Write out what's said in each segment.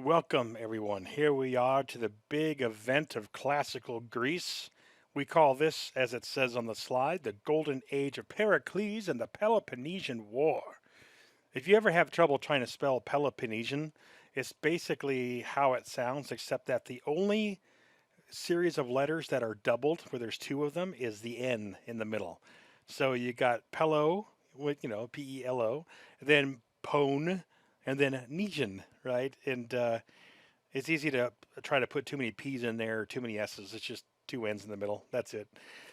Welcome, everyone. Here we are to the big event of classical Greece. We call this, as it says on the slide, the Golden Age of Pericles and the Peloponnesian War. If you ever have trouble trying to spell Peloponnesian, it's basically how it sounds, except that the only series of letters that are doubled, where there's two of them, is the N in the middle. So you got Pelo, with Pelo, then Pone, and then Nesian, right? And it's easy to try to put too many P's in there, too many S's. It's just two N's in the middle. That's it.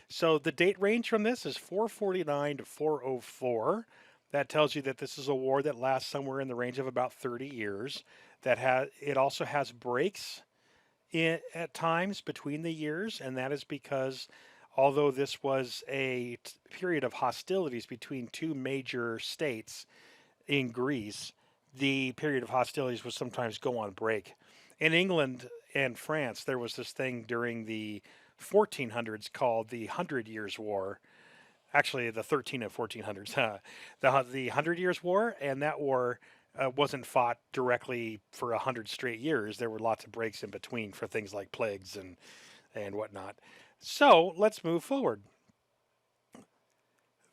So the date range from this is 449 to 404. That tells you that this is a war that lasts somewhere in the range of about 30 years. It also has breaks at times between the years, and that is because although this was a period of hostilities between two major states in Greece, the period of hostilities would sometimes go on break. In England and France, there was this thing during the 1400s called the Hundred Years' War. Actually, the 13 and 1400s, the Hundred Years' War, and that war wasn't fought directly for 100 straight years. There were lots of breaks in between for things like plagues and whatnot. So let's move forward.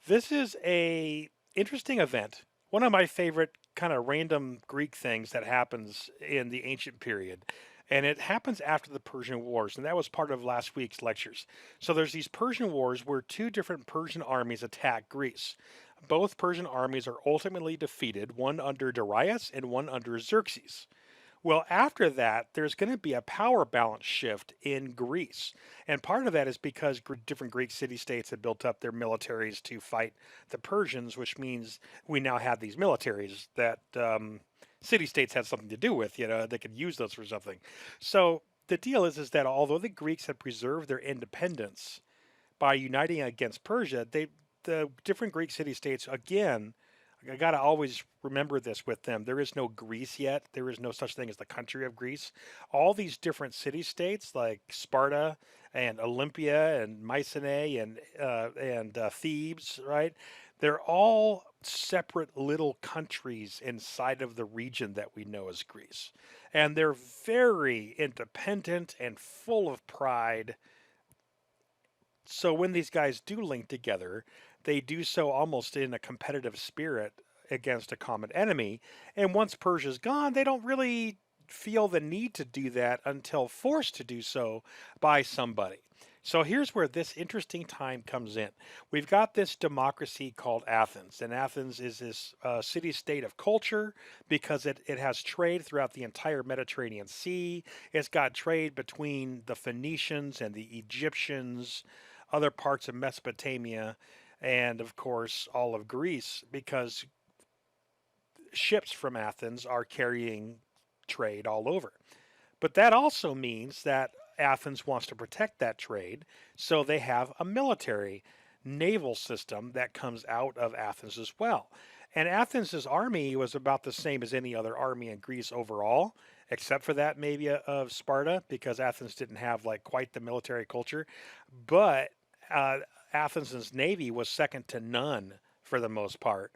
This is a interesting event. One of my favorite kind of random Greek things that happens in the ancient period. And it happens after the Persian Wars, and that was part of last week's lectures. So there's these Persian Wars where two different Persian armies attack Greece. Both Persian armies are ultimately defeated, one under Darius and one under Xerxes. Well, after that, there's going to be a power balance shift in Greece. And part of that is because different Greek city states had built up their militaries to fight the Persians, which means we now have these militaries that city states had something to do with, they could use those for something. So the deal is that although the Greeks had preserved their independence by uniting against Persia, the different Greek city states, again, I got to always remember this with them. There is no Greece yet. There is no such thing as the country of Greece. All these different city states like Sparta and Olympia and Mycenae and Thebes, right? They're all separate little countries inside of the region that we know as Greece. And they're very independent and full of pride. So when these guys do link together, they do so almost in a competitive spirit against a common enemy. And once Persia's gone, they don't really feel the need to do that until forced to do so by somebody. So here's where this interesting time comes in. We've got this democracy called Athens, and Athens is this city state of culture because it has trade throughout the entire Mediterranean Sea. It's got trade between the Phoenicians and the Egyptians, other parts of Mesopotamia, and of course all of Greece, because ships from Athens are carrying trade all over. But that also means that Athens wants to protect that trade, so they have a military naval system that comes out of Athens as well. And Athens' army was about the same as any other army in Greece overall, except for that maybe of Sparta, because Athens didn't have like quite the military culture. But Athens' navy was second to none for the most part.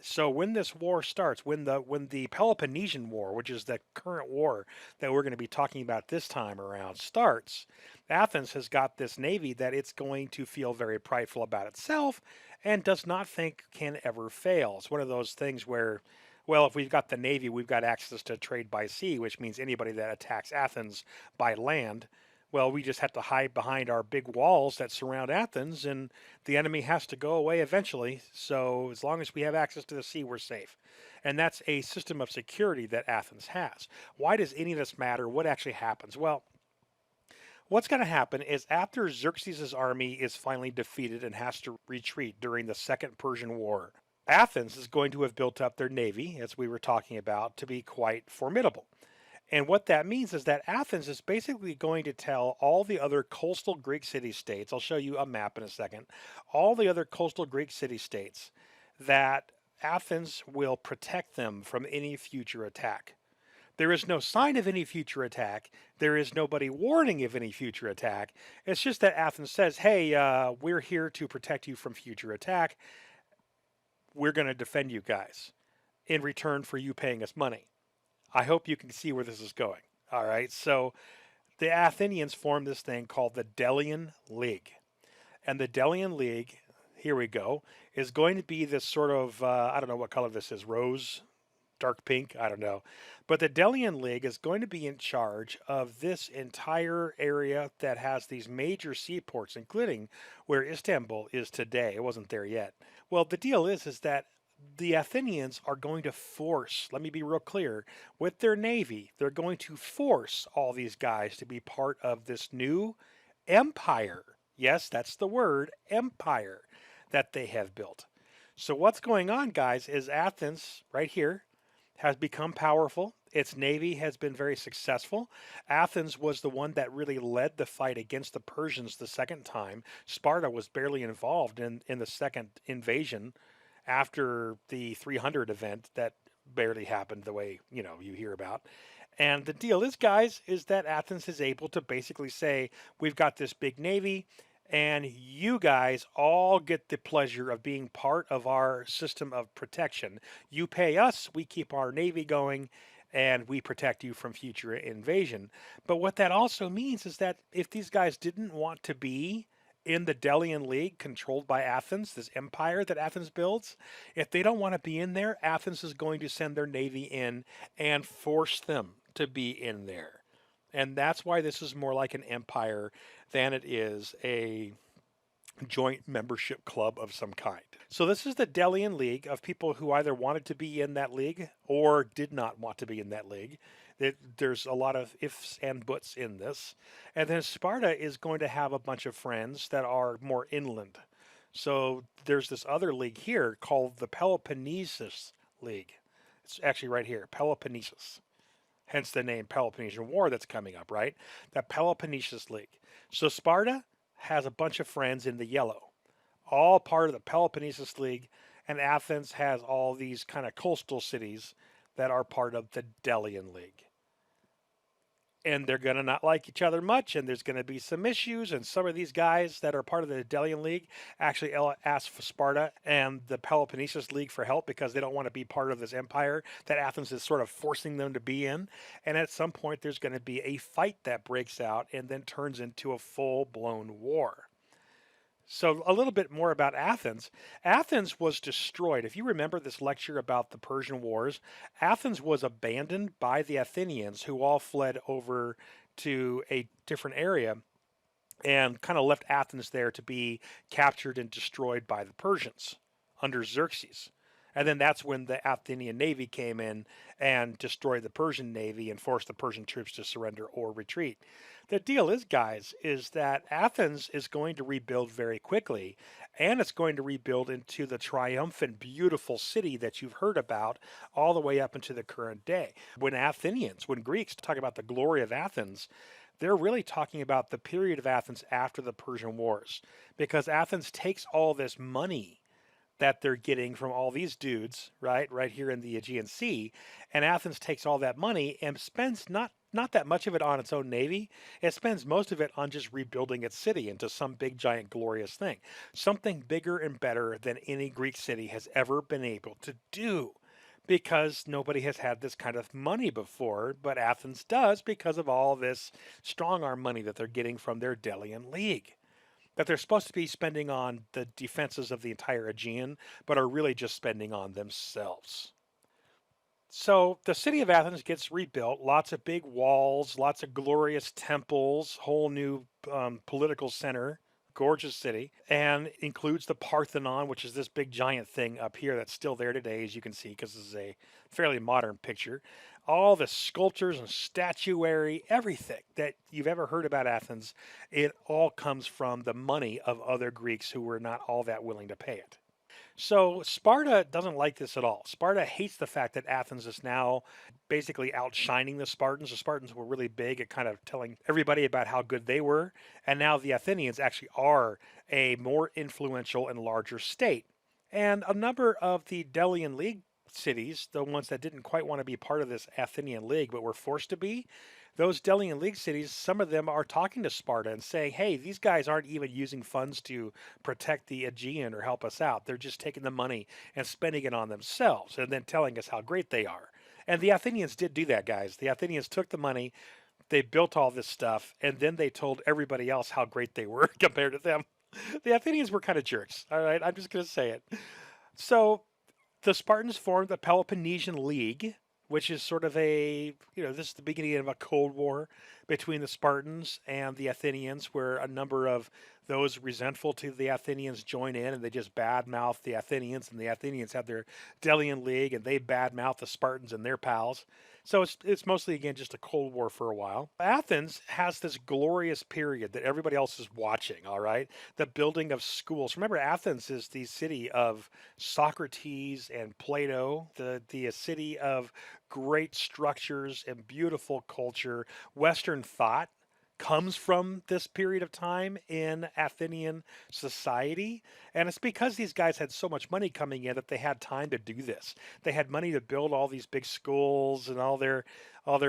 So when this war starts, when the Peloponnesian War, which is the current war that we're going to be talking about this time around, starts, Athens has got this navy that it's going to feel very prideful about itself and does not think can ever fail. It's one of those things where, well, if we've got the navy, we've got access to trade by sea, which means anybody that attacks Athens by land, well, we just have to hide behind our big walls that surround Athens, and the enemy has to go away eventually. So, as long as we have access to the sea, we're safe. And that's a system of security that Athens has. Why does any of this matter? What actually happens? Well, what's going to happen is after Xerxes' army is finally defeated and has to retreat during the Second Persian War, Athens is going to have built up their navy, as we were talking about, to be quite formidable. And what that means is that Athens is basically going to tell all the other coastal Greek city states, I'll show you a map in a second, all the other coastal Greek city states that Athens will protect them from any future attack. There is no sign of any future attack. There is nobody warning of any future attack. It's just that Athens says, hey, we're here to protect you from future attack. We're going to defend you guys in return for you paying us money. I hope you can see where this is going. All right. So the Athenians formed this thing called the Delian League. And the Delian League, here we go, is going to be this sort of, I don't know what color this is, rose, dark pink, I don't know. But the Delian League is going to be in charge of this entire area that has these major seaports, including where Istanbul is today. It wasn't there yet. Well, the deal is that the Athenians are going to force, let me be real clear, with their navy, they're going to force all these guys to be part of this new empire. Yes, that's the word, empire, that they have built. So, what's going on, guys, is Athens, right here, has become powerful. Its navy has been very successful. Athens was the one that really led the fight against the Persians the second time. Sparta was barely involved in the second invasion after the 300 event that barely happened the way, you hear about. And the deal is, guys, is that Athens is able to basically say, we've got this big navy, and you guys all get the pleasure of being part of our system of protection. You pay us, we keep our navy going, and we protect you from future invasion. But what that also means is that if these guys didn't want to be in the Delian League controlled by Athens, this empire that Athens builds, if they don't want to be in there, Athens is going to send their navy in and force them to be in there. And that's why this is more like an empire than it is a joint membership club of some kind. So this is the Delian League of people who either wanted to be in that league or did not want to be in that league. There's a lot of ifs and buts in this. And then Sparta is going to have a bunch of friends that are more inland. So there's this other league here called the Peloponnesian League. It's actually right here, Peloponnesus. Hence the name Peloponnesian War that's coming up, right? The Peloponnesian League. So Sparta has a bunch of friends in the yellow, all part of the Peloponnesian League, and Athens has all these kind of coastal cities that are part of the Delian League. And they're going to not like each other much, and there's going to be some issues. And some of these guys that are part of the Delian League actually ask for Sparta and the Peloponnesian League for help because they don't want to be part of this empire that Athens is sort of forcing them to be in. And at some point, there's going to be a fight that breaks out and then turns into a full blown war. So, a little bit more about Athens. Athens was destroyed. If you remember this lecture about the Persian Wars, Athens was abandoned by the Athenians who all fled over to a different area and kind of left Athens there to be captured and destroyed by the Persians under Xerxes. And then that's when the Athenian navy came in and destroyed the Persian navy and forced the Persian troops to surrender or retreat. The deal is, guys, is that Athens is going to rebuild very quickly, and it's going to rebuild into the triumphant, beautiful city that you've heard about all the way up into the current day. When Greeks talk about the glory of Athens, they're really talking about the period of Athens after the Persian Wars, because Athens takes all this money that they're getting from all these dudes, right here in the Aegean Sea, and Athens takes all that money and spends not that much of it on its own navy. It spends most of it on just rebuilding its city into some big giant glorious thing, something bigger and better than any Greek city has ever been able to do. Because nobody has had this kind of money before, but Athens does because of all this strong arm money that they're getting from their Delian League that they're supposed to be spending on the defenses of the entire Aegean, but are really just spending on themselves. So the city of Athens gets rebuilt, lots of big walls, lots of glorious temples, whole new political center, gorgeous city, and includes the Parthenon, which is this big giant thing up here that's still there today, as you can see, because this is a fairly modern picture. All the sculptures and statuary, everything that you've ever heard about Athens, it all comes from the money of other Greeks who were not all that willing to pay it. So Sparta doesn't like this at all. Sparta hates the fact that Athens is now basically outshining the Spartans. The Spartans were really big at kind of telling everybody about how good they were, and now the Athenians actually are a more influential and larger state. And a number of the Delian League cities, the ones that didn't quite want to be part of this Athenian League but were forced to be, those Delian League cities, some of them are talking to Sparta and saying, hey, these guys aren't even using funds to protect the Aegean or help us out. They're just taking the money and spending it on themselves and then telling us how great they are. And the Athenians did do that, guys. The Athenians took the money, they built all this stuff, and then they told everybody else how great they were compared to them. The Athenians were kind of jerks. All right, I'm just going to say it. So the Spartans formed the Peloponnesian League, which is sort of this is the beginning of a Cold War between the Spartans and the Athenians, where a number of those resentful to the Athenians join in and they just badmouth the Athenians, and the Athenians have their Delian League and they badmouth the Spartans and their pals. So it's mostly again just a Cold War for a while. Athens has this glorious period that everybody else is watching, all right? The building of schools. Remember, Athens is the city of Socrates and Plato, the city of great structures and beautiful culture. Western thought comes from this period of time in Athenian society. And it's because these guys had so much money coming in that they had time to do this. They had money to build all these big schools and all their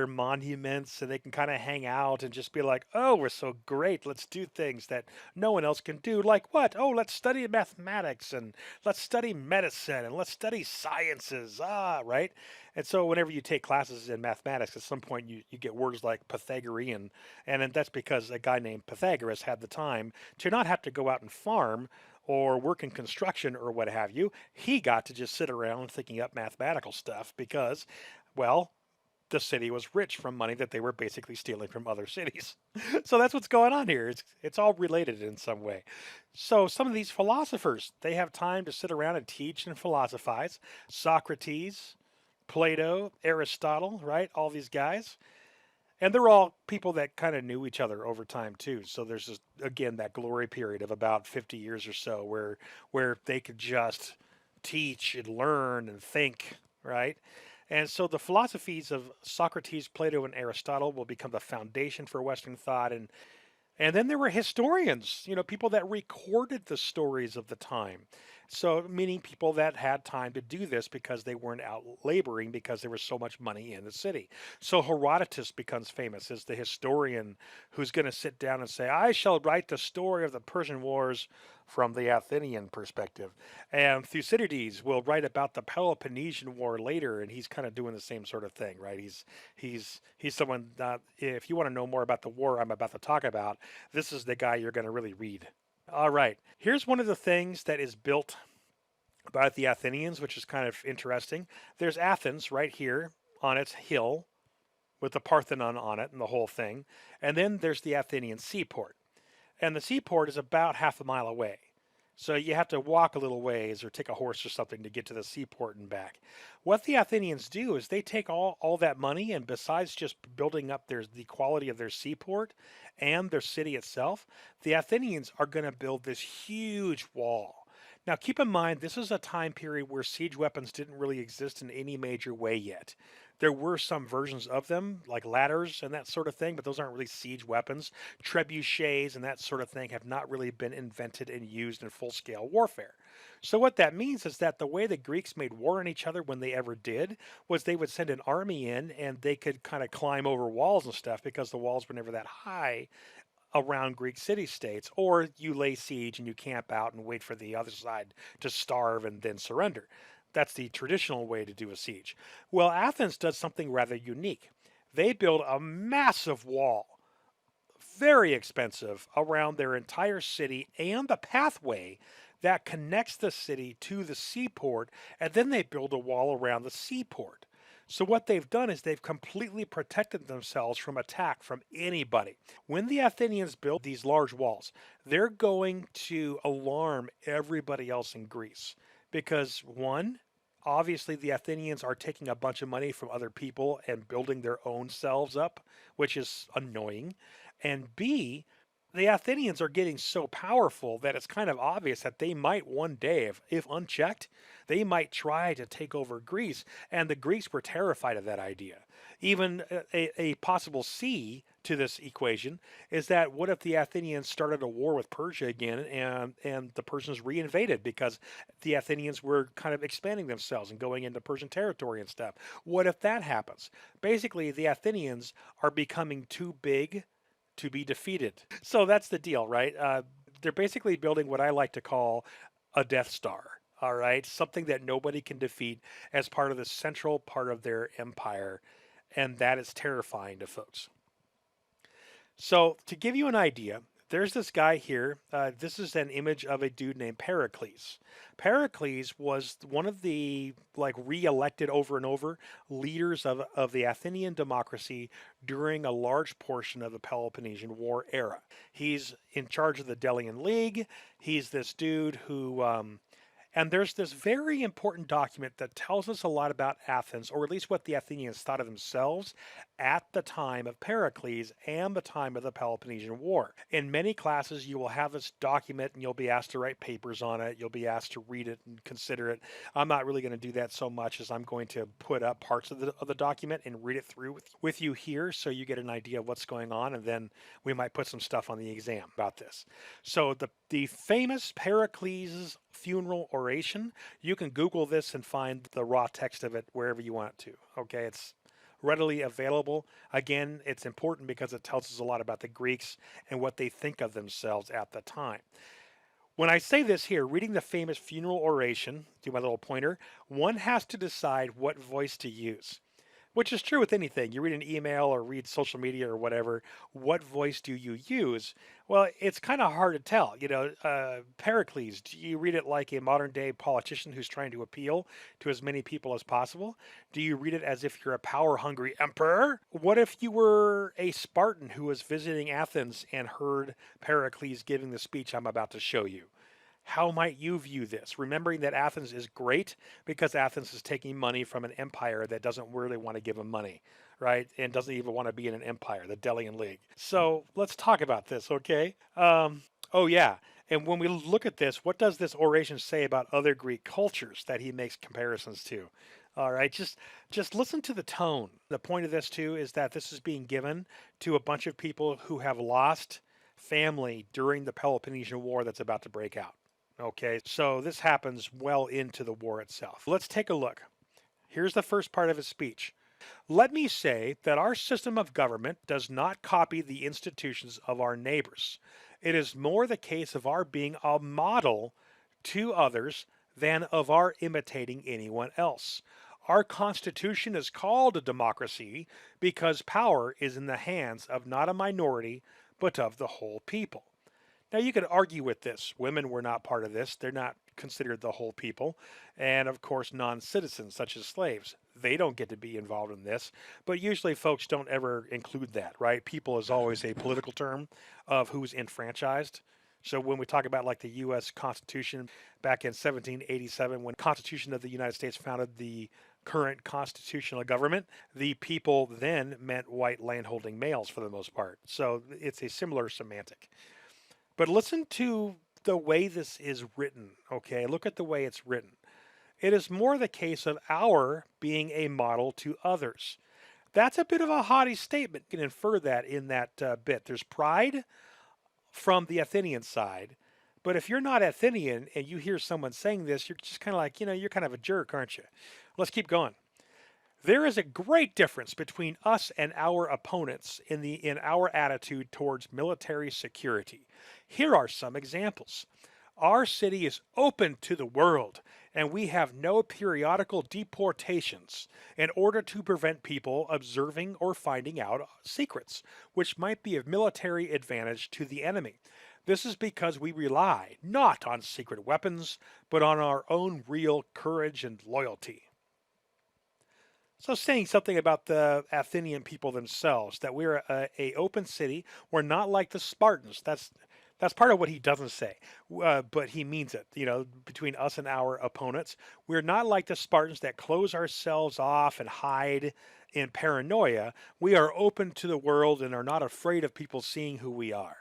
monuments, and they can kind of hang out and just be like, oh, we're so great. Let's do things that no one else can do. Like what? Oh, let's study mathematics and let's study medicine and let's study sciences. Right? And so whenever you take classes in mathematics, at some point you get words like Pythagorean, and then that's because a guy named Pythagoras had the time to not have to go out and farm or work in construction or what have you. He got to just sit around thinking up mathematical stuff because, well, the city was rich from money that they were basically stealing from other cities. So that's what's going on here. It's all related in some way. So some of these philosophers, they have time to sit around and teach and philosophize. Socrates, Plato, Aristotle, right? All these guys. And they're all people that kind of knew each other over time too. So there's this, again, that glory period of about 50 years or so where they could just teach and learn and think, right? And so the philosophies of Socrates, Plato, and Aristotle will become the foundation for Western thought. And then there were historians, people that recorded the stories of the time. So, meaning people that had time to do this because they weren't out laboring because there was so much money in the city. So, Herodotus becomes famous as the historian who's going to sit down and say, I shall write the story of the Persian Wars from the Athenian perspective. And Thucydides will write about the Peloponnesian War later, and he's kind of doing the same sort of thing, right? He's someone that if you want to know more about the war I'm about to talk about, this is the guy you're going to really read. All right, here's one of the things that is built by the Athenians, which is kind of interesting. There's Athens right here on its hill with the Parthenon on it and the whole thing. And then there's the Athenian seaport. And the seaport is about half a mile away. So you have to walk a little ways or take a horse or something to get to the seaport and back. What the Athenians do is they take all that money, and besides just building up the quality of their seaport and their city itself, the Athenians are going to build this huge wall. Now, keep in mind, this is a time period where siege weapons didn't really exist in any major way yet. There were some versions of them, like ladders and that sort of thing, but those aren't really siege weapons. Trebuchets and that sort of thing have not really been invented and used in full scale warfare. So, what that means is that the way the Greeks made war on each other when they ever did was they would send an army in and they could kind of climb over walls and stuff because the walls were never that high around Greek city states, or you lay siege and you camp out and wait for the other side to starve and then surrender. That's the traditional way to do a siege. Well, Athens does something rather unique. They build a massive wall, very expensive, around their entire city and the pathway that connects the city to the seaport, and then they build a wall around the seaport. So what they've done is they've completely protected themselves from attack from anybody. When the Athenians build these large walls, they're going to alarm everybody else in Greece because one, obviously the Athenians are taking a bunch of money from other people and building their own selves up, which is annoying. And B, the Athenians are getting so powerful that it's kind of obvious that they might one day, if unchecked, they might try to take over Greece. And the Greeks were terrified of that idea. Even a possible C to this equation is that what if the Athenians started a war with Persia again and the Persians reinvaded because the Athenians were kind of expanding themselves and going into Persian territory and stuff? What if that happens? Basically, the Athenians are becoming too big to be defeated. So that's the deal, right? They're basically building what I like to call a Death Star. All right, something that nobody can defeat as part of the central part of their empire, and that is terrifying to folks. So, to give you an idea, there's this guy here. This is an image of a dude named Pericles. Pericles was one of the like re-elected over and over leaders of the Athenian democracy during a large portion of the Peloponnesian War era. He's in charge of the Delian League. He's this dude who and there's this very important document that tells us a lot about Athens, or at least what the Athenians thought of themselves at the time of Pericles and the time of the Peloponnesian War. In many classes, you will have this document and you'll be asked to write papers on it. You'll be asked to read it and consider it. I'm not really going to do that so much as I'm going to put up parts of the document and read it through with you here so you get an idea of what's going on, and then we might put some stuff on the exam about this. So the famous Pericles' funeral oration, you can Google this and find the raw text of it wherever you want to. Okay, it's readily available. Again, it's important because it tells us a lot about the Greeks and what they think of themselves at the time. When I say this here, reading the famous funeral oration, do my little pointer, one has to decide what voice to use. Which is true with anything. You read an email or read social media or whatever. What voice do you use? Well, it's kind of hard to tell. Pericles, do you read it like a modern day politician who's trying to appeal to as many people as possible? Do you read it as if you're a power hungry emperor? What if you were a Spartan who was visiting Athens and heard Pericles giving the speech I'm about to show you? How might you view this? Remembering that Athens is great because Athens is taking money from an empire that doesn't really want to give them money, right? And doesn't even want to be in an empire, the Delian League. So let's talk about this, okay? Oh, yeah. And when we look at this, what does this oration say about other Greek cultures that he makes comparisons to? All right, just listen to the tone. The point of this too is that this is being given to a bunch of people who have lost family during the Peloponnesian War that's about to break out. Okay, so this happens well into the war itself. Let's take a look. Here's the first part of his speech. Let me say that our system of government does not copy the institutions of our neighbors. It is more the case of our being a model to others than of our imitating anyone else. Our Constitution is called a democracy because power is in the hands of not a minority, but of the whole people. Now, you could argue with this. Women were not part of this. They're not considered the whole people. And of course, non citizens, such as slaves, they don't get to be involved in this. But usually, folks don't ever include that, right? People is always a political term of who's enfranchised. So when we talk about like the U.S. Constitution back in 1787, when the Constitution of the United States founded the current constitutional government, the people then meant white landholding males for the most part. So it's a similar semantic. But listen to the way this is written, okay? Look at the way it's written. It is more the case of our being a model to others. That's a bit of a haughty statement. You can infer that in that bit. There's pride from the Athenian side. But if you're not Athenian and you hear someone saying this, you're just kind of like, you're kind of a jerk, aren't you? Let's keep going. There is a great difference between us and our opponents in our attitude towards military security. Here are some examples. Our city is open to the world, and we have no periodical deportations in order to prevent people observing or finding out secrets, which might be of military advantage to the enemy. This is because we rely not on secret weapons, but on our own real courage and loyalty. So saying something about the Athenian people themselves, that we're a open city, we're not like the Spartans. That's part of what he doesn't say, but he means it. Between us and our opponents, we're not like the Spartans that close ourselves off and hide in paranoia. We are open to the world and are not afraid of people seeing who we are.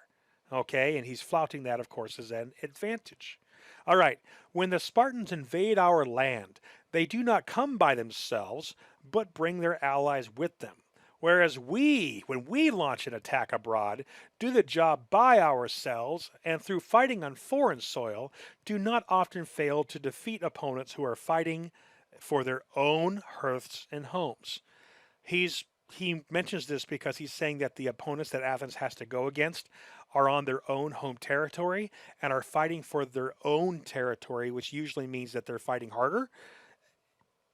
Okay, and he's flouting that, of course, as an advantage. All right, when the Spartans invade our land, they do not come by themselves, but bring their allies with them. Whereas we, when we launch an attack abroad, do the job by ourselves and through fighting on foreign soil, do not often fail to defeat opponents who are fighting for their own hearths and homes. He's he mentions this because he's saying that the opponents that Athens has to go against are on their own home territory and are fighting for their own territory, which usually means that they're fighting harder.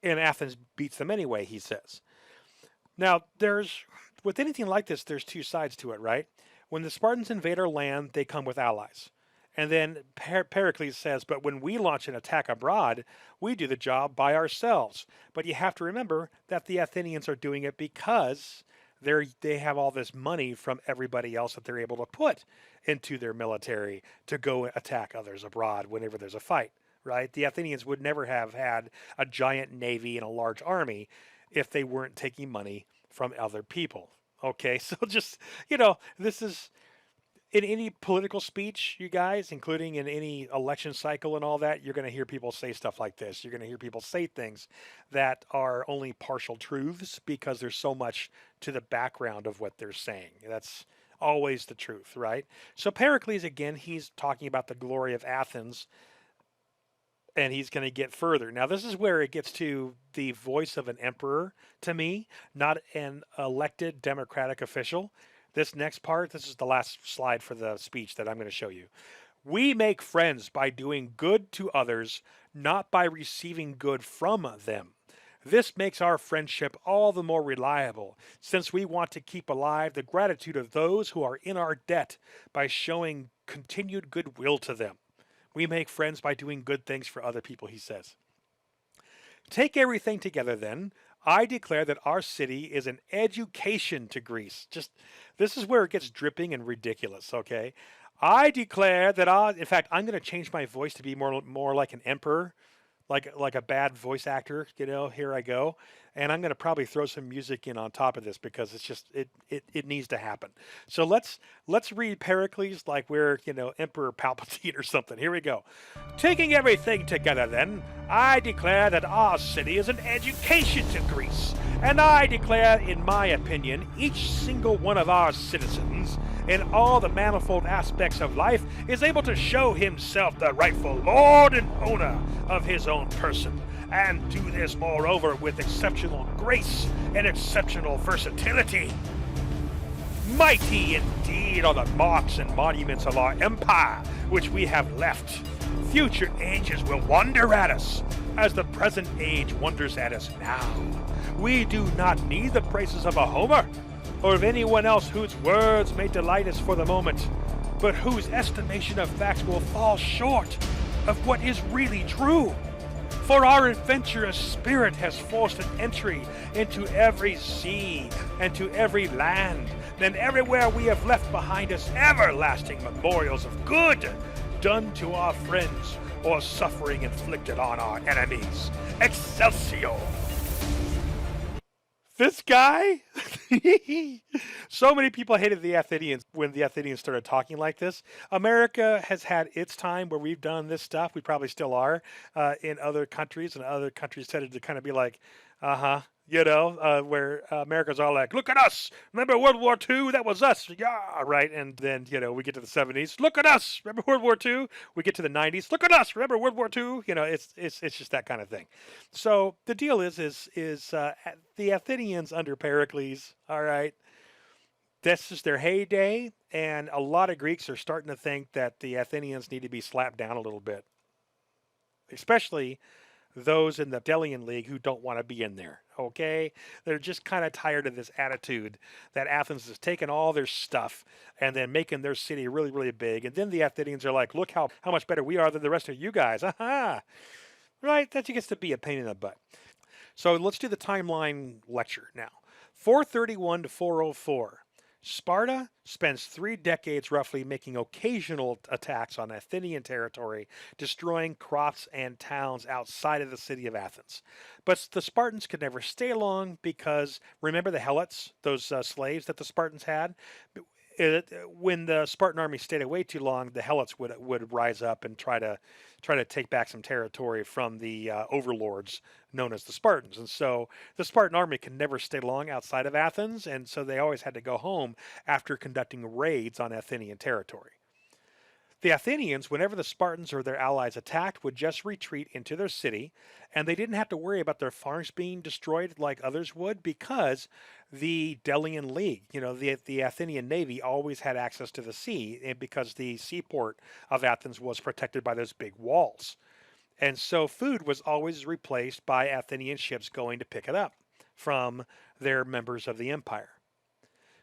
And Athens beats them anyway, he says. Now, with anything like this, there's two sides to it, right? When the Spartans invade our land, they come with allies. And then Pericles says, but when we launch an attack abroad, we do the job by ourselves. But you have to remember that the Athenians are doing it because they have all this money from everybody else that they're able to put into their military to go attack others abroad whenever there's a fight, right? The Athenians would never have had a giant navy and a large army if they weren't taking money from other people. Okay, so just, this is in any political speech, you guys, including in any election cycle and all that, you're going to hear people say stuff like this. You're going to hear people say things that are only partial truths because there's so much to the background of what they're saying. That's always the truth, right? So Pericles, again, he's talking about the glory of Athens, and he's going to get further. Now, this is where it gets to the voice of an emperor to me, not an elected democratic official. This next part, this is the last slide for the speech that I'm going to show you. We make friends by doing good to others, not by receiving good from them. This makes our friendship all the more reliable, since we want to keep alive the gratitude of those who are in our debt by showing continued goodwill to them. We make friends by doing good things for other people, he says. Take everything together then. I declare that our city is an education to Greece. This is where it gets dripping and ridiculous, okay? I declare that in fact, I'm going to change my voice to be more like an emperor, like a bad voice actor, here I go. And I'm going to probably throw some music in on top of this because it's just it needs to happen. So let's read Pericles like we're, Emperor Palpatine or something. Here we go. Taking everything together then, I declare that our city is an education to Greece. And I declare, in my opinion, each single one of our citizens, in all the manifold aspects of life, is able to show himself the rightful lord and owner of his own person, and do this, moreover, with exceptional grace and exceptional versatility. Mighty indeed are the marks and monuments of our empire, which we have left. Future ages will wonder at us, as the present age wonders at us now. We do not need the praises of a Homer, or of anyone else whose words may delight us for the moment, but whose estimation of facts will fall short of what is really true. For our adventurous spirit has forced an entry into every sea and to every land, and everywhere we have left behind us everlasting memorials of good done to our friends or suffering inflicted on our enemies. Excelsior! This guy? So many people hated the Athenians when the Athenians started talking like this. America has had its time where we've done this stuff. We probably still are in other countries, and other countries tended to kind of be like, where America's all like, look at us. Remember World War II? That was us. Yeah, right. And then, we get to the 70s. Look at us. Remember World War II? We get to the 90s. Look at us. Remember World War II? It's just that kind of thing. So the deal is the Athenians under Pericles, all right, this is their heyday, and a lot of Greeks are starting to think that the Athenians need to be slapped down a little bit, especially those in the Delian League who don't want to be in there, okay? They're just kind of tired of this attitude that Athens is taking all their stuff and then making their city really, really big. And then the Athenians are like, look how much better we are than the rest of you guys. Aha! Right? That gets to be a pain in the butt. So let's do the timeline lecture now. 431 to 404. Sparta spends 3 decades roughly making occasional attacks on Athenian territory, destroying crops and towns outside of the city of Athens. But the Spartans could never stay long because, remember the Helots, those slaves that the Spartans had? When the Spartan army stayed away too long, the Helots would rise up and try to take back some territory from the overlords known as the Spartans. And so the Spartan army could never stay long outside of Athens, and so they always had to go home after conducting raids on Athenian territory. The Athenians, whenever the Spartans or their allies attacked, would just retreat into their city, and they didn't have to worry about their farms being destroyed like others would because the Delian League, the Athenian navy always had access to the sea, and because the seaport of Athens was protected by those big walls. And so food was always replaced by Athenian ships going to pick it up from their members of the empire.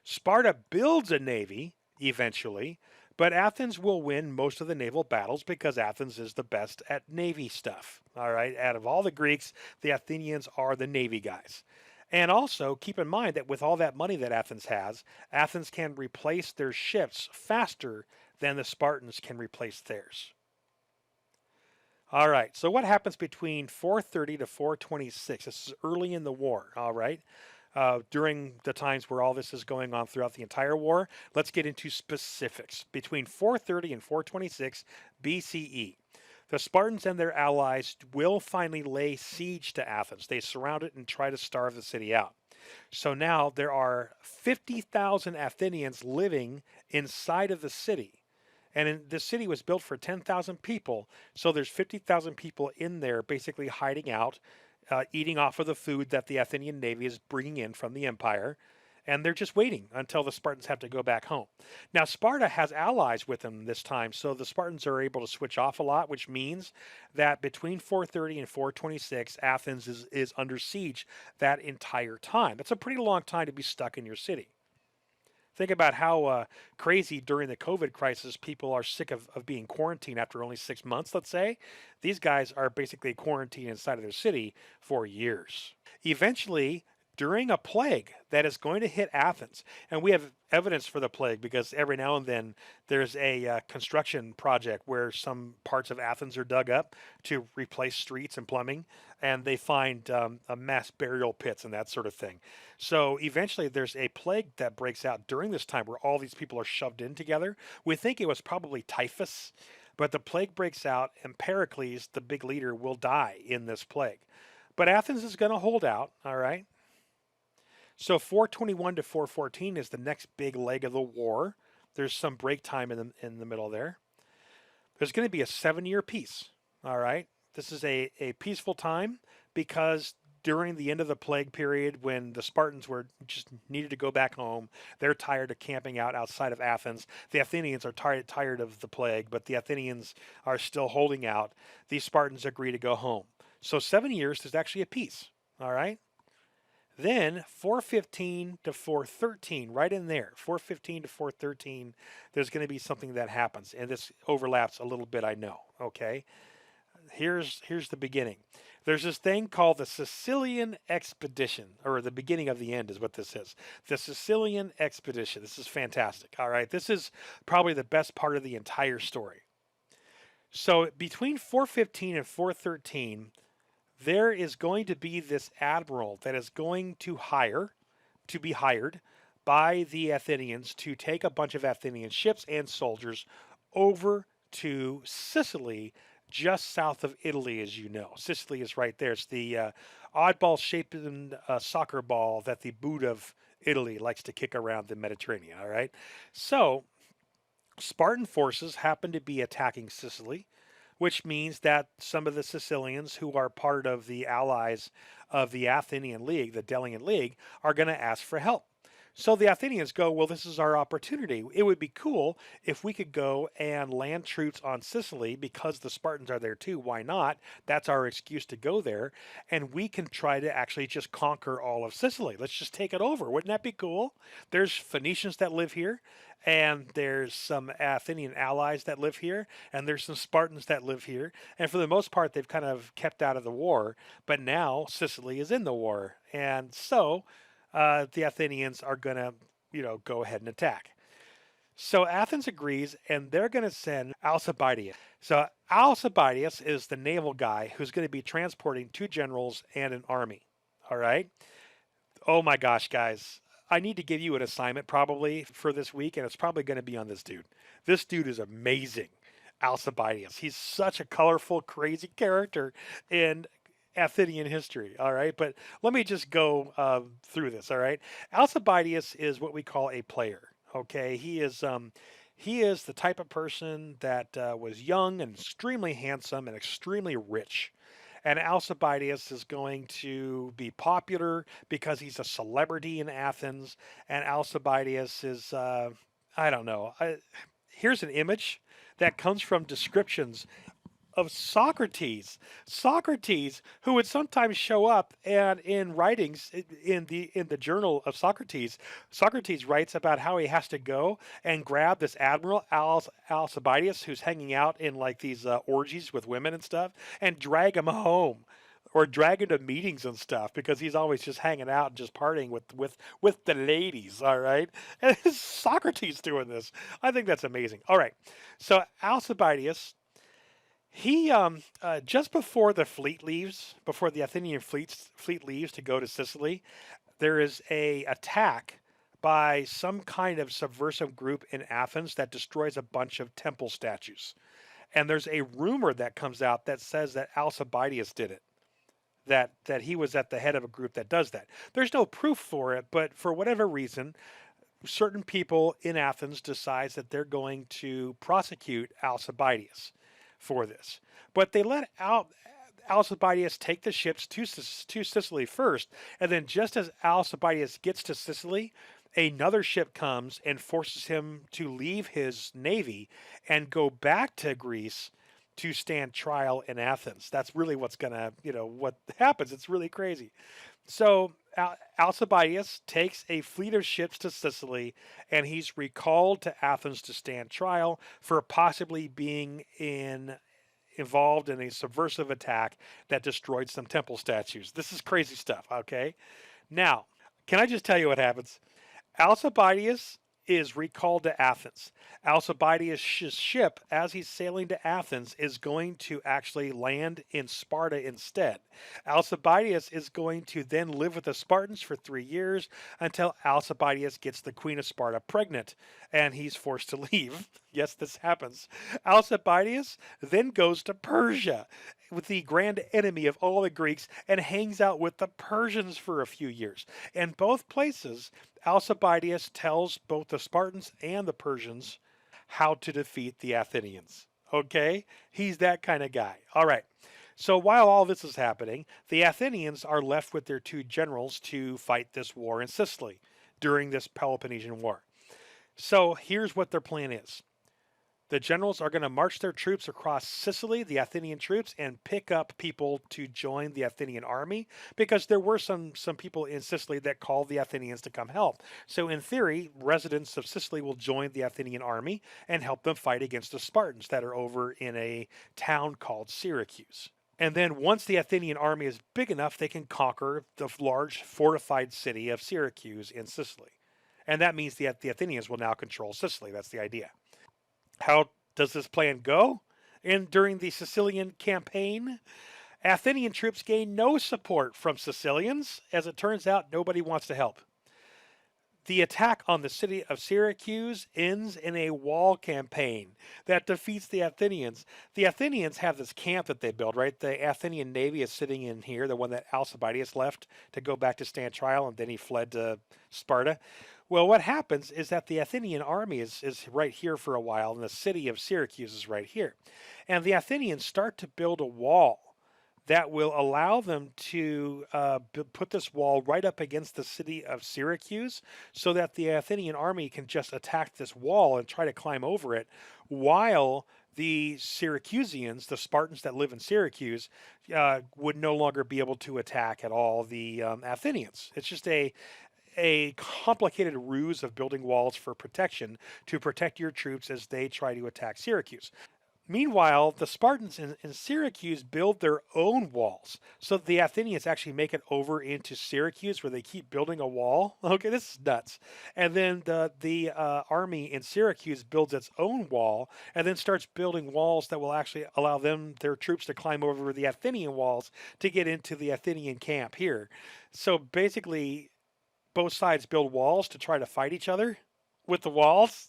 Sparta builds a navy eventually, but Athens will win most of the naval battles because Athens is the best at navy stuff. All right, out of all the Greeks, the Athenians are the navy guys. And also keep in mind that with all that money that Athens has, Athens can replace their ships faster than the Spartans can replace theirs. All right, so what happens between 430 to 426? This is early in the war, all right? During the times where all this is going on throughout the entire war, let's get into specifics. Between 430 and 426 BCE, the Spartans and their allies will finally lay siege to Athens. They surround it and try to starve the city out. So now there are 50,000 Athenians living inside of the city. And the city was built for 10,000 people, so there's 50,000 people in there basically hiding out, eating off of the food that the Athenian navy is bringing in from the empire, and they're just waiting until the Spartans have to go back home. Now, Sparta has allies with them this time, so the Spartans are able to switch off a lot, which means that between 430 and 426, Athens is under siege that entire time. That's a pretty long time to be stuck in your city. Think about how crazy during the COVID crisis people are sick of being quarantined after only 6 months, let's say. These guys are basically quarantined inside of their city for years. Eventually, during a plague that is going to hit Athens, and we have evidence for the plague because every now and then there's a construction project where some parts of Athens are dug up to replace streets and plumbing, and they find a mass burial pits and that sort of thing. So eventually there's a plague that breaks out during this time where all these people are shoved in together. We think it was probably typhus, but the plague breaks out, and Pericles, the big leader, will die in this plague. But Athens is going to hold out, all right? So 421 to 414 is the next big leg of the war. There's some break time in the middle there. There's going to be a 7-year peace. All right. This is a peaceful time because during the end of the plague period, when the Spartans were just needed to go back home, they're tired of camping out outside of Athens. The Athenians are tired of the plague, but the Athenians are still holding out. These Spartans agree to go home. So 7 years, there's actually a peace. All right. Then 415 to 413, right in there, 415 to 413, there's going to be something that happens. And this overlaps a little bit, I know. Okay. Here's the beginning. There's this thing called the Sicilian Expedition, or the beginning of the end is what this is. The Sicilian Expedition. This is fantastic. All right. This is probably the best part of the entire story. So between 415 and 413, there is going to be this admiral that is going to be hired by the Athenians to take a bunch of Athenian ships and soldiers over to Sicily, just south of Italy, as you know. Sicily is right there. It's the oddball shaped soccer ball that the boot of Italy likes to kick around the Mediterranean. All right. So Spartan forces happen to be attacking Sicily, which means that some of the Sicilians who are part of the allies of the Athenian League, the Delian League, are going to ask for help. So the Athenians go, well, this is our opportunity. It would be cool if we could go and land troops on Sicily because the Spartans are there too. Why not? That's our excuse to go there. And we can try to actually just conquer all of Sicily. Let's just take it over. Wouldn't that be cool? There's Phoenicians that live here, and there's some Athenian allies that live here, and there's some Spartans that live here. And for the most part, they've kind of kept out of the war. But now Sicily is in the war. And so the Athenians are going to, go ahead and attack. So Athens agrees, and they're going to send Alcibiades. So Alcibiades is the naval guy who's going to be transporting 2 generals and an army. All right. Oh my gosh, guys. I need to give you an assignment probably for this week, and it's probably going to be on this dude. This dude is amazing. Alcibiades. He's such a colorful, crazy character in Athenian history. All right. But let me just go through this. All right. Alcibiades is what we call a player. Okay. He is the type of person that was young and extremely handsome and extremely rich. And Alcibiades is going to be popular because he's a celebrity in Athens. And Alcibiades is, I don't know. Here's an image that comes from descriptions of Socrates. Socrates, who would sometimes show up and in writings in the journal of Socrates, Socrates writes about how he has to go and grab this admiral Alcibiades, who's hanging out in like these orgies with women and stuff, and drag him home. Or drag him to meetings and stuff because he's always just hanging out and just partying with the ladies. All right, and it's Socrates doing this. I think that's amazing. All right, so Alcibiades he just before the fleet leaves, before the Athenian fleet leaves to go to Sicily, there is a attack by some kind of subversive group in Athens that destroys a bunch of temple statues. And there's a rumor that comes out that says that Alcibiades did it. That he was at the head of a group that does that. There's no proof for it, but for whatever reason, certain people in Athens decides that they're going to prosecute Alcibiades for this. But they let out Alcibiades take the ships to Sicily first, and then just as Alcibiades gets to Sicily, another ship comes and forces him to leave his navy and go back to Greece to stand trial in Athens. That's really what's gonna, what happens. It's really crazy. So Alcibiades takes a fleet of ships to Sicily, and he's recalled to Athens to stand trial for possibly being involved in a subversive attack that destroyed some temple statues. This is crazy stuff. Okay, now can I just tell you what happens? Alcibiades is recalled to Athens. Alcibiades' ship, as he's sailing to Athens, is going to actually land in Sparta instead. Alcibiades is going to then live with the Spartans for 3 years until Alcibiades gets the Queen of Sparta pregnant and he's forced to leave. Yes, this happens. Alcibiades then goes to Persia with the grand enemy of all the Greeks and hangs out with the Persians for a few years. In both places, Alcibiades tells both the Spartans and the Persians how to defeat the Athenians. Okay? He's that kind of guy. All right. So while all this is happening, the Athenians are left with their two generals to fight this war in Sicily during this Peloponnesian War. So here's what their plan is. The generals are going to march their troops across Sicily, the Athenian troops, and pick up people to join the Athenian army because there were some people in Sicily that called the Athenians to come help. So in theory, residents of Sicily will join the Athenian army and help them fight against the Spartans that are over in a town called Syracuse. And then once the Athenian army is big enough, they can conquer the large fortified city of Syracuse in Sicily. And that means that the Athenians will now control Sicily. That's the idea. How does this plan go? And during the Sicilian campaign, Athenian troops gain no support from Sicilians. As it turns out, nobody wants to help. The attack on the city of Syracuse ends in a wall campaign that defeats the Athenians. The Athenians have this camp that they build, right? The Athenian navy is sitting in here, the one that Alcibiades left to go back to stand trial, and then he fled to Sparta. Well, what happens is that the Athenian army is right here for a while, and the city of Syracuse is right here. And the Athenians start to build a wall that will allow them to put this wall right up against the city of Syracuse so that the Athenian army can just attack this wall and try to climb over it while the Syracusans, the Spartans that live in Syracuse, would no longer be able to attack at all the Athenians. It's just a complicated ruse of building walls for protection to protect your troops as they try to attack Syracuse. Meanwhile, the Spartans in Syracuse build their own walls. So the Athenians actually make it over into Syracuse where they keep building a wall. Okay, this is nuts. And then the army in Syracuse builds its own wall and then starts building walls that will actually allow their troops to climb over the Athenian walls to get into the Athenian camp here. So basically, both sides build walls to try to fight each other with the walls.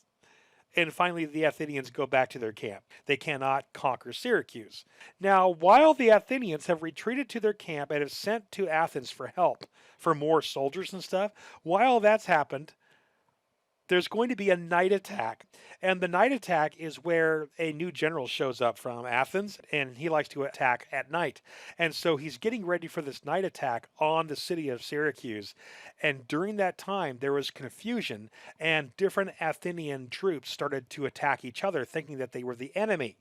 And finally, the Athenians go back to their camp. They cannot conquer Syracuse. Now, while the Athenians have retreated to their camp and have sent to Athens for help, for more soldiers and stuff, while that's happened, there's going to be a night attack. And the night attack is where a new general shows up from Athens, and he likes to attack at night. And so he's getting ready for this night attack on the city of Syracuse. And during that time, there was confusion, and different Athenian troops started to attack each other, thinking that they were the enemy.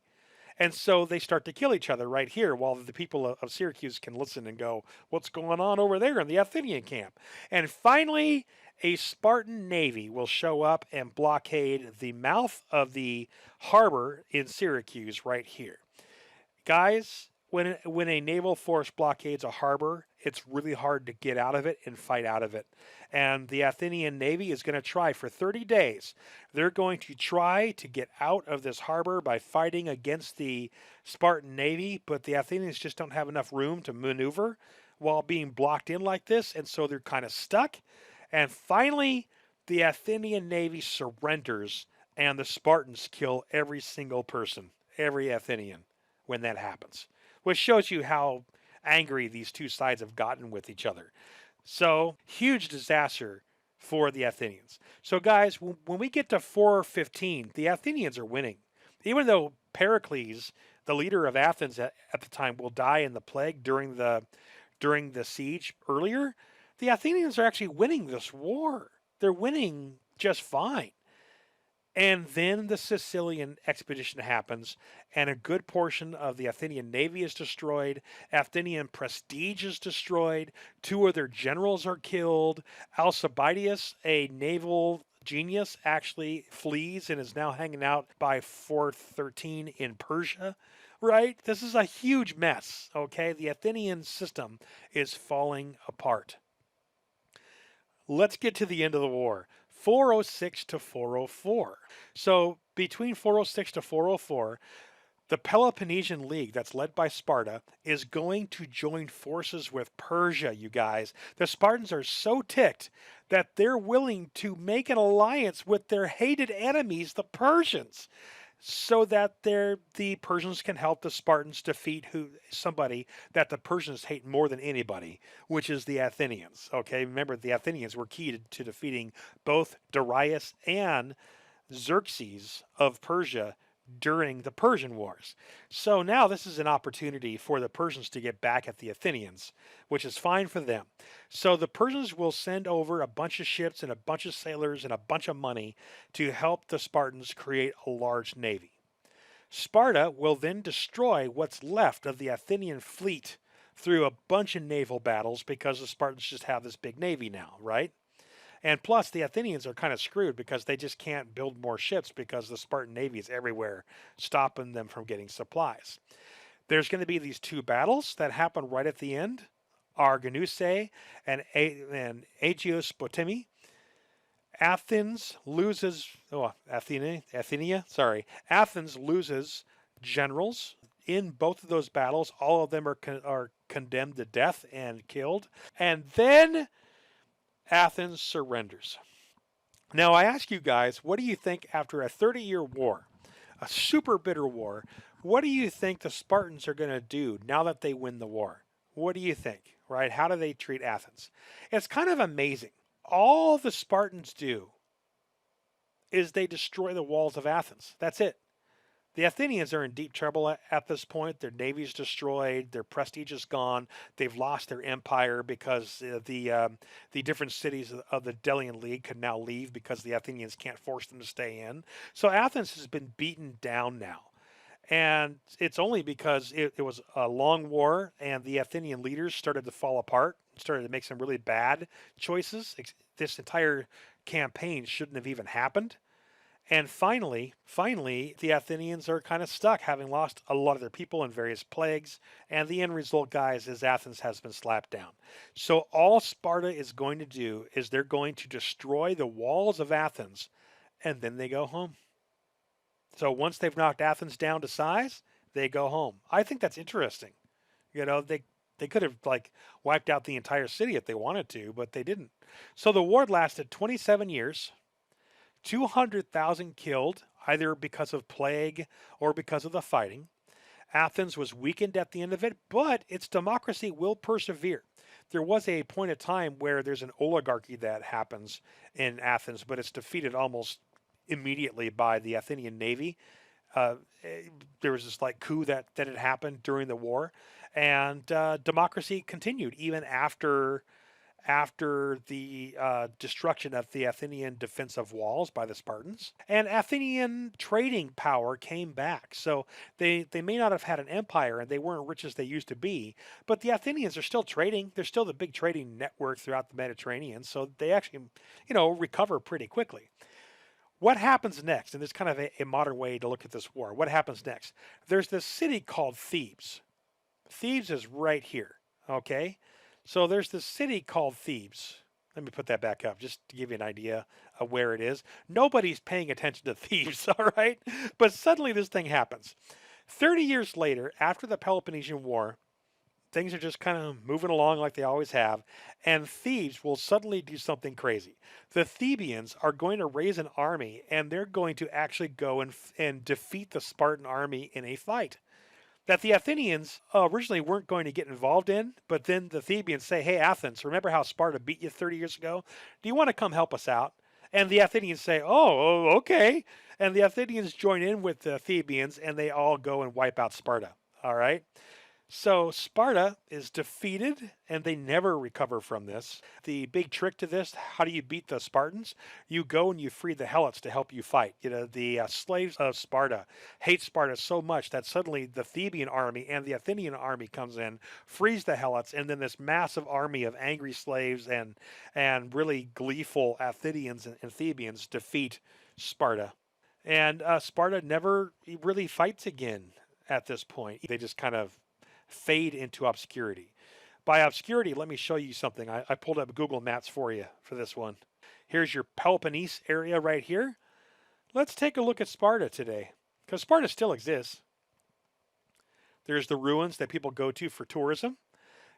And so they start to kill each other right here while the people of Syracuse can listen and go, what's going on over there in the Athenian camp? And finally, a Spartan navy will show up and blockade the mouth of the harbor in Syracuse right here. Guys, when a naval force blockades a harbor, it's really hard to get out of it and fight out of it. And the Athenian Navy is going to try for 30 days. They're going to try to get out of this harbor by fighting against the Spartan Navy, but the Athenians just don't have enough room to maneuver while being blocked in like this, and so they're kind of stuck. And finally, the Athenian Navy surrenders, and the Spartans kill every single person, every Athenian, when that happens, which shows you how angry these two sides have gotten with each other. So, huge disaster for the Athenians. So, guys, when we get to 415, the Athenians are winning. Even though Pericles, the leader of Athens at the time, will die in the plague during the siege earlier, the Athenians are actually winning this war. They're winning just fine. And then the Sicilian expedition happens, and a good portion of the Athenian navy is destroyed. Athenian prestige is destroyed. Two of their generals are killed. Alcibiades, a naval genius, actually flees and is now hanging out by 413 in Persia. Right? This is a huge mess, okay? The Athenian system is falling apart. Let's get to the end of the war. 406 to 404. So between 406 to 404, the Peloponnesian League, that's led by Sparta, is going to join forces with Persia, you guys. The Spartans are so ticked that they're willing to make an alliance with their hated enemies, the Persians, so that the Persians can help the Spartans defeat somebody that the Persians hate more than anybody, which is the Athenians. Okay, remember the Athenians were key to defeating both Darius and Xerxes of Persia during the Persian Wars. So now this is an opportunity for the Persians to get back at the Athenians, which is fine for them. So the Persians will send over a bunch of ships and a bunch of sailors and a bunch of money to help the Spartans create a large navy. Sparta will then destroy what's left of the Athenian fleet through a bunch of naval battles because the Spartans just have this big navy now, right? And plus, the Athenians are kind of screwed because they just can't build more ships because the Spartan navy is everywhere, stopping them from getting supplies. There's going to be these two battles that happen right at the end, Arginusae and Aegios Potami. Athens loses generals in both of those battles. All of them are condemned to death and killed. And then Athens surrenders. Now, I ask you guys, what do you think after a 30-year war, a super bitter war, what do you think the Spartans are going to do now that they win the war? What do you think, right? How do they treat Athens? It's kind of amazing. All the Spartans do is they destroy the walls of Athens. That's it. The Athenians are in deep trouble at this point. Their navy's destroyed. Their prestige is gone. They've lost their empire because the different cities of the Delian League could now leave because the Athenians can't force them to stay in. So Athens has been beaten down now. And it's only because it was a long war and the Athenian leaders started to fall apart, started to make some really bad choices. This entire campaign shouldn't have even happened. And finally, the Athenians are kind of stuck, having lost a lot of their people in various plagues. And the end result, guys, is Athens has been slapped down. So all Sparta is going to do is they're going to destroy the walls of Athens, and then they go home. So once they've knocked Athens down to size, they go home. I think that's interesting. You know, they could have wiped out the entire city if they wanted to, but they didn't. So the war lasted 27 years. 200,000 killed, either because of plague or because of the fighting. Athens was weakened at the end of it, but its democracy will persevere. there was a point of time where there's an oligarchy that happens in Athens, but it's defeated almost immediately by the Athenian navy. uh, there was this like coup that had happened during the war, and democracy continued even after the destruction of the Athenian defensive walls by the Spartans, and Athenian trading power came back. So they may not have had an empire and they weren't rich as they used to be, but the Athenians are still trading. They're still the big trading network throughout the Mediterranean, so they actually, recover pretty quickly. What happens next? And there's kind of a modern way to look at this war. What happens next? There's this city called Thebes. Thebes is right here. Okay? So there's this city called Thebes. Let me put that back up just to give you an idea of where it is. Nobody's paying attention to Thebes, all right? But suddenly this thing happens. 30 years later, after the Peloponnesian War, things are just kind of moving along like they always have, and Thebes will suddenly do something crazy. The Thebians are going to raise an army, and they're going to actually go and defeat the Spartan army in a fight that the Athenians originally weren't going to get involved in, but then the Thebians say, "Hey, Athens, remember how Sparta beat you 30 years ago? Do you want to come help us out?" And the Athenians say, "Oh, okay." And the Athenians join in with the Thebians, and they all go and wipe out Sparta. All right. So Sparta is defeated and they never recover from this. The big trick to this, how do you beat the Spartans? You go and you free the Helots to help you fight. The slaves of Sparta hate Sparta so much that suddenly the Theban army and the Athenian army comes in, frees the Helots, and then this massive army of angry slaves and really gleeful Athenians and Thebians defeat Sparta. And Sparta never really fights again at this point. They just kind of fade into obscurity. By obscurity, let me show you something. I pulled up Google Maps for you for this one. Here's your Peloponnese area right here. Let's take a look at Sparta today, because Sparta still exists. There's the ruins that people go to for tourism.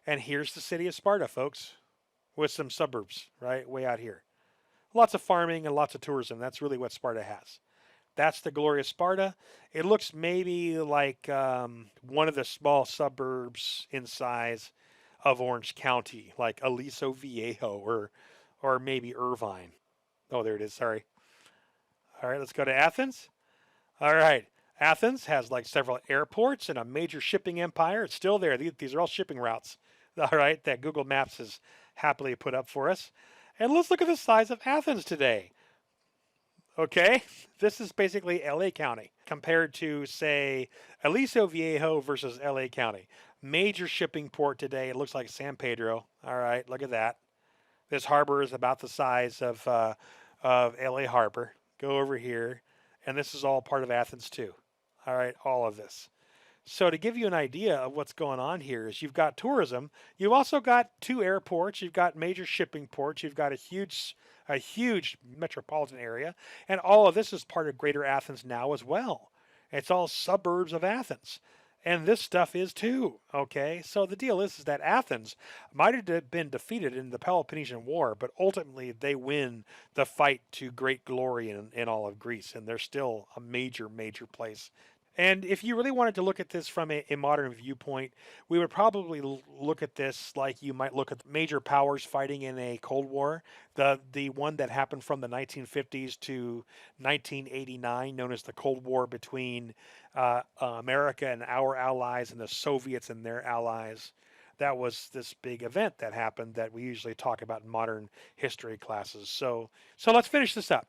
And here's the city of Sparta, folks, with some suburbs, right, way out here. Lots of farming and lots of tourism. That's really what Sparta has. That's the glorious Sparta. It looks maybe like one of the small suburbs in size of Orange County, like Aliso Viejo or maybe Irvine. Oh, there it is. Sorry. All right, let's go to Athens. All right. Athens has like several airports and a major shipping empire. It's still there. These are all shipping routes. All right, that Google Maps has happily put up for us. And let's look at the size of Athens today. Okay, this is basically LA County compared to, say, Aliso Viejo versus LA County. Major shipping port today. It looks like San Pedro. All right, look at that. This harbor is about the size of LA Harbor. Go over here, and this is all part of Athens too. All right, all of this. So to give you an idea of what's going on here is you've got tourism, you've also got two airports, you've got major shipping ports, you've got a huge metropolitan area, and all of this is part of Greater Athens now as well. It's all suburbs of Athens. And this stuff is too, okay? So the deal is that Athens might have been defeated in the Peloponnesian War, but ultimately they win the fight to great glory in all of Greece, and they're still a major, major place. And if you really wanted to look at this from a modern viewpoint, we would probably look at this like you might look at major powers fighting in a Cold War. The one that happened from the 1950s to 1989, known as the Cold War between America and our allies and the Soviets and their allies. That was this big event that happened that we usually talk about in modern history classes. So let's finish this up.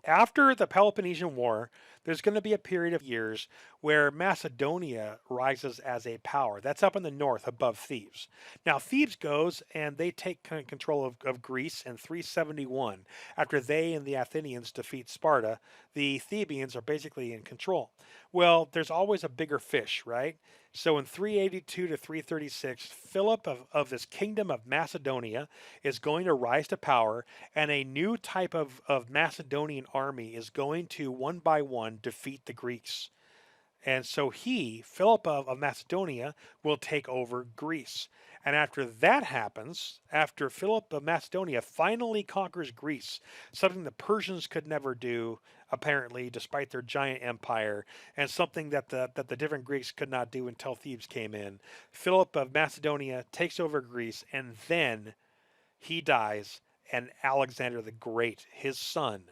After the Peloponnesian War, there's going to be a period of years where Macedonia rises as a power. That's up in the north above Thebes. Now, Thebes goes and they take control of Greece in 371. After they and the Athenians defeat Sparta, the Thebians are basically in control. Well, there's always a bigger fish, right? So in 382 to 336, Philip of this kingdom of Macedonia is going to rise to power, and a new type of Macedonian army is going to, one by one, defeat the Greeks. And so Philip of Macedonia, will take over Greece. And after that happens, after Philip of Macedonia finally conquers Greece, something the Persians could never do, apparently, despite their giant empire, and something that the different Greeks could not do until Thebes came in. Philip of Macedonia takes over Greece, and then he dies, and Alexander the Great, his son,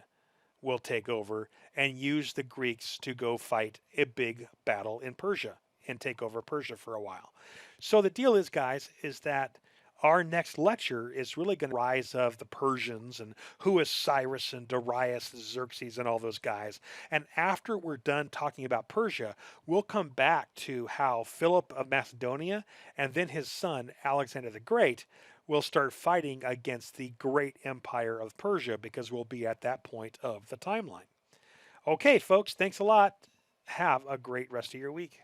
will take over and use the Greeks to go fight a big battle in Persia and take over Persia for a while. So the deal is, guys, is that our next lecture is really going to rise of the Persians and who is Cyrus and Darius, Xerxes, and all those guys. And after we're done talking about Persia, we'll come back to how Philip of Macedonia and then his son Alexander the Great will start fighting against the great empire of Persia because we'll be at that point of the timeline. Okay, folks, thanks a lot. Have a great rest of your week.